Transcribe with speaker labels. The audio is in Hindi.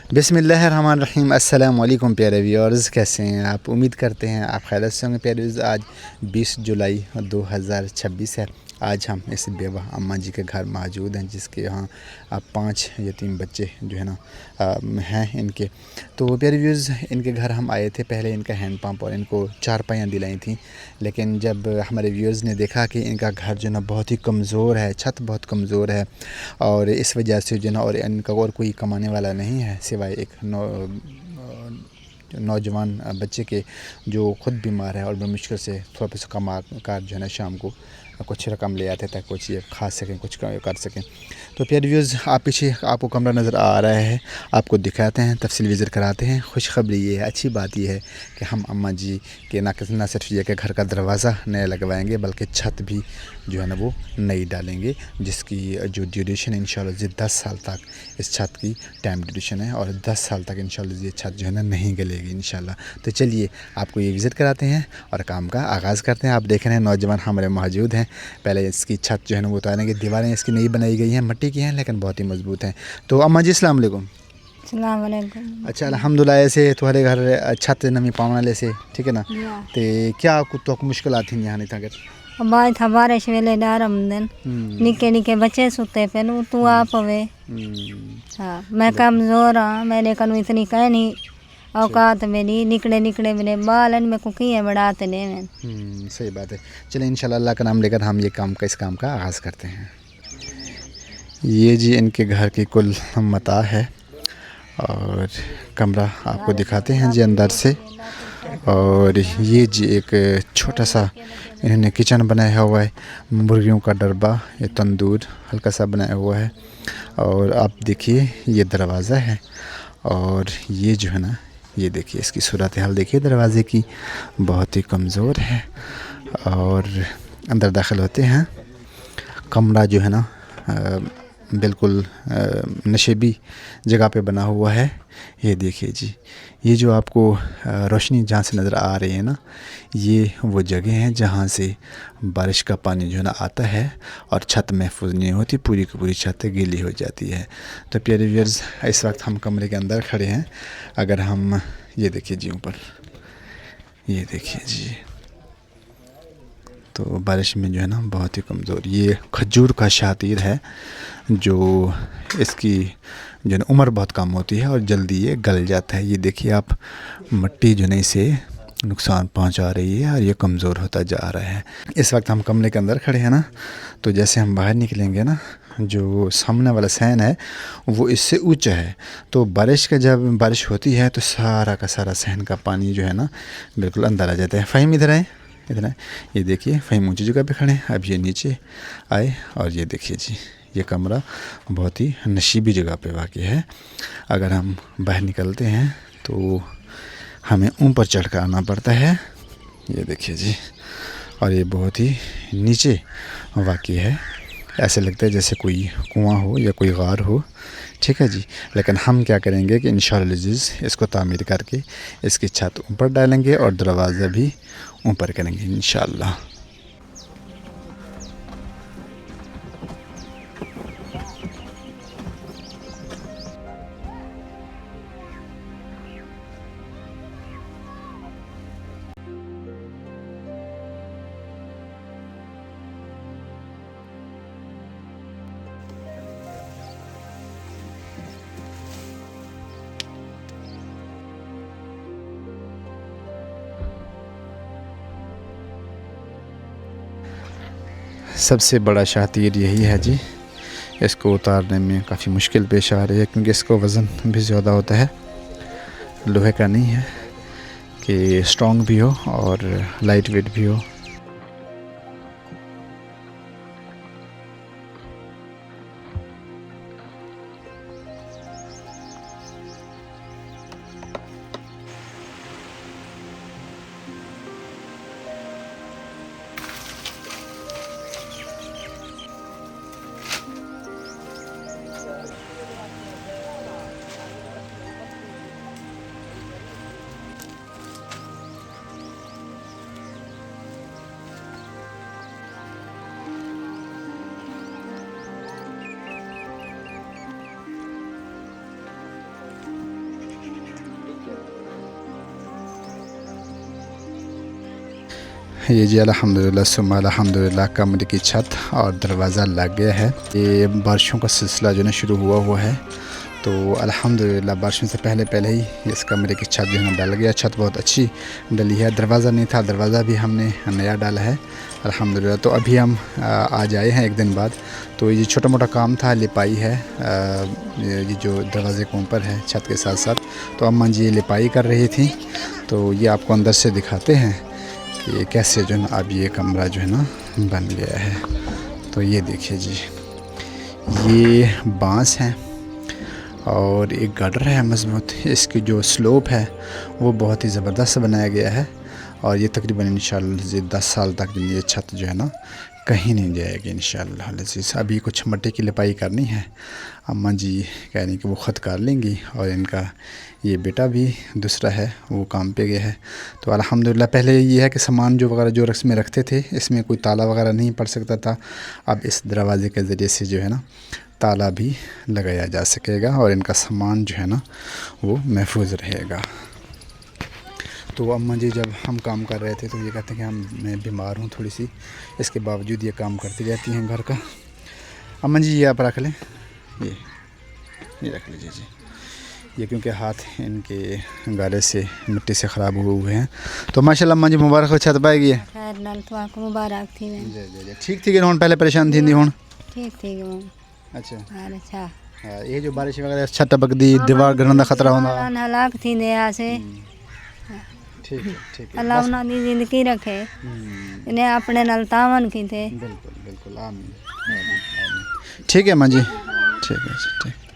Speaker 1: बिस्मिल्लाहिर्रहमानिर्रहीम। अस्सलाम वालेकुम प्यारे व्यूअर्स, कैसे हैं आप? उम्मीद करते हैं आप खैरियत से होंगे। प्यारे व्यूअर्स, आज 20 जुलाई 2026 है। आज हम इस बेवा अम्मा जी के घर मौजूद हैं, जिसके यहाँ 5 यतीम बच्चे जो है ना हैं इनके। तो प्यारे व्यूअर्स, इनके घर हम आए थे। पहले इनका हैंड पंप और इनको चारपाइयाँ दिलाई थी, लेकिन जब हमारे व्यूअर्स ने देखा कि इनका घर जो ना बहुत ही कमज़ोर है, छत बहुत कमज़ोर है, और इस वजह से जो ना और इनका और कोई कमाने वाला नहीं है सिवाय एक नौजवान बच्चे के, जो ख़ुद बीमार है और मुश्किल से थोड़ा पैसा कमा कर जो है ना शाम को कुछ रकम ले आते ताकि कुछ ये खा सकें, कुछ कर सकें। तो प्यारे व्यूअर्स, आप पीछे आपको कमरा नज़र आ रहा है, आपको दिखाते हैं, तफसील विज़िट कराते हैं। खुशखबरी ये है, अच्छी बात ये है कि हम अम्मा जी के ना सिर्फ ये कि घर का दरवाज़ा नया लगवाएंगे, बल्कि छत भी जो है ना वो नई डालेंगे, जिसकी जो ड्यूरेशन है इंशाल्लाह 10 साल तक इस छत की टाइम ड्यूरेशन है, और 10 साल तक इंशाल्लाह ये छत जो है ना नहीं गलेगी इंशाल्लाह। तो चलिए आपको ये विज़िट कराते हैं और काम का आगाज़ करते हैं। आप देख रहे हैं नौजवान हमारे मौजूद हैं। पहले इसकी छत जो है ना वो उतारेंगे। दीवारें इसकी नई बनाई गई हैं, मिट्टी की हैं, लेकिन बहुत ही मज़बूत हैं। तो अम्मा जी अस्सलाम वालेकुम।
Speaker 2: अस्सलाम वालेकुम।
Speaker 1: अच्छा, अल्हम्दुलिल्लाह। ऐसे तुम्हारे घर छत नमी पावन से ठीक है ना, तो क्या तो मुश्किल आती यहाँ नहीं था अगर
Speaker 2: बाई था बारिश वेले डारम दिन निके निके बच्चे सुते पे नु तू आप हवे। हाँ, मैं कमजोर हाँ, मेरे कनु इतनी कह नहीं औकात मेरी, निकले निकले मेरे बालन में कुकियाँ बढ़ाते ने मैं।
Speaker 1: सही बात है। चलिए इंशाल्लाह अल्लाह का नाम लेकर हम ये इस काम का आगाज़ करते हैं। ये जी इनके घर की कुल मता है, और कमरा आपको दिखाते हैं जी अंदर से। और ये जी एक छोटा सा इन्होंने किचन बनाया हुआ है, मुर्गियों का डरबा, ये तंदूर हल्का सा बनाया हुआ है। और आप देखिए ये दरवाज़ा है, और ये जो है ना ये देखिए इसकी सूरत हाल देखिए दरवाज़े की, बहुत ही कमज़ोर है। और अंदर दाखिल होते हैं, कमरा जो है ना बिल्कुल नशेबी जगह पे बना हुआ है। ये देखिए जी, ये जो आपको रोशनी जहाँ से नज़र आ रही है ना, ये वो जगह हैं जहाँ से बारिश का पानी जो है ना आता है और छत महफूज नहीं होती, पूरी की पूरी छत गीली हो जाती है। तो प्यारे व्यूअर्स, इस वक्त हम कमरे के अंदर खड़े हैं। अगर हम ये देखिए जी ऊपर, ये देखिए जी, तो बारिश में जो है ना बहुत ही कमज़ोर, ये खजूर का शातिर है, जो इसकी जो है उम्र बहुत कम होती है और जल्दी ये गल जाता है। ये देखिए आप, मिट्टी जो है इसे नुकसान पहुंचा रही है और ये कमज़ोर होता जा रहा है। इस वक्त हम कमरे के अंदर खड़े हैं ना, तो जैसे हम बाहर निकलेंगे ना, जो सामने वाला सहन है वो इससे ऊंचा है। तो बारिश का जब बारिश होती है तो सारा का सारा सहन का पानी जो है ना बिल्कुल अंदर आ जाता है। फ़हीम इधर आए, इधर आए। ये देखिए फ़हीम ऊँची जगह पे खड़े हैं, अब ये नीचे आए, और ये देखिए जी ये कमरा बहुत ही नशीबी जगह पे वाक़ई है। अगर हम बाहर निकलते हैं तो हमें ऊपर चढ़ कर आना पड़ता है। ये देखिए जी, और ये बहुत ही नीचे वाक़ई है। ऐसे लगता है जैसे कोई कुआं हो या कोई गार हो, ठीक है जी। लेकिन हम क्या करेंगे कि इंशाअल्लाह अज़ीज़ इसको तामीर करके इसकी छत ऊपर डालेंगे और दरवाज़ा भी ऊपर करेंगे इंशाअल्लाह। सबसे बड़ा शातिर यही है जी, इसको उतारने में काफ़ी मुश्किल पेश आ रही है, क्योंकि इसको वज़न भी ज़्यादा होता है, लोहे का नहीं है कि स्ट्रॉन्ग भी हो और लाइट वेट भी हो। ये जी अल्हम्दुलिल्लाह सुम्मा अल्हम्दुलिल्लाह कमरे की छत और दरवाज़ा लग गया है। ये बारिशों का सिलसिला जो है ना शुरू हुआ है, तो अल्हम्दुलिल्लाह बारिशों से पहले पहले ही इस कमरे की छत जो है ना डल गया। छत बहुत अच्छी डली है। दरवाज़ा नहीं था, दरवाज़ा भी हमने नया डाला है अल्हम्दुलिल्लाह। तो अभी हम आज आए हैं एक दिन बाद। तो ये छोटा मोटा काम था, लिपाई है, ये जो दरवाज़े के ऊपर है छत के साथ साथ। तो अम्मा जी ये लिपाई कर रही थी। तो ये आपको अंदर से दिखाते हैं कि कैसे जो है ना अब ये कमरा जो है ना बन गया है। तो ये देखिए जी, ये बांस हैं और एक गटर है मजबूत। इसकी जो स्लोप है वो बहुत ही ज़बरदस्त बनाया गया है और ये तकरीबन इंशाअल्लाह 10 साल तक ये छत जो है ना कहीं नहीं जाएगी इंशाअल्लाह अज़ीज़। अभी कुछ मट्टी की लिपाई करनी है, अम्मा जी कह रही कि वो ख़ुद कर लेंगी और इनका ये बेटा भी दूसरा है वो काम पे गया है। तो अल्हम्दुलिल्लाह पहले ये है कि सामान जो वगैरह जो रस्म में रखते थे इसमें कोई ताला वगैरह नहीं पड़ सकता था। अब इस दरवाज़े के ज़रिए से जो है ना ताला भी लगाया जा सकेगा और इनका सामान जो है ना वो महफूज रहेगा। तो अम्मा जी जब हम काम कर रहे थे तो ये कहते हैं कि मैं बीमार हूँ थोड़ी सी, इसके बावजूद ये काम करती रहती हैं घर का। अम्मा जी ये आप रख लें, ये रख लीजिए जी, ये क्योंकि हाथ इनके गाले से मिट्टी से ख़राब हुए हैं। तो माशाल्लाह अम्मा जी मुबारक हो, छत पाएगी है।
Speaker 2: खैर नल तो आपको मुबारक थी मैं
Speaker 1: जी ठीक थी कि हुण पहले परेशान थी हुण
Speaker 2: ठीक थी वो।
Speaker 1: अच्छा
Speaker 2: अच्छा
Speaker 1: हाँ, ये जो बारिश वगैरह छत टपक दी, दीवार गिरने का खतरा होना।
Speaker 2: हलाक थी दया से।
Speaker 1: ठीक है ठीक है,
Speaker 2: अल्लाह उन्होंने जिंदगी रखे, इन्हें अपने नल तावन की थे।
Speaker 1: बिल्कुल बिल्कुल आमीन आमीन। ठीक है माँ जी, ठीक है जी ठीक।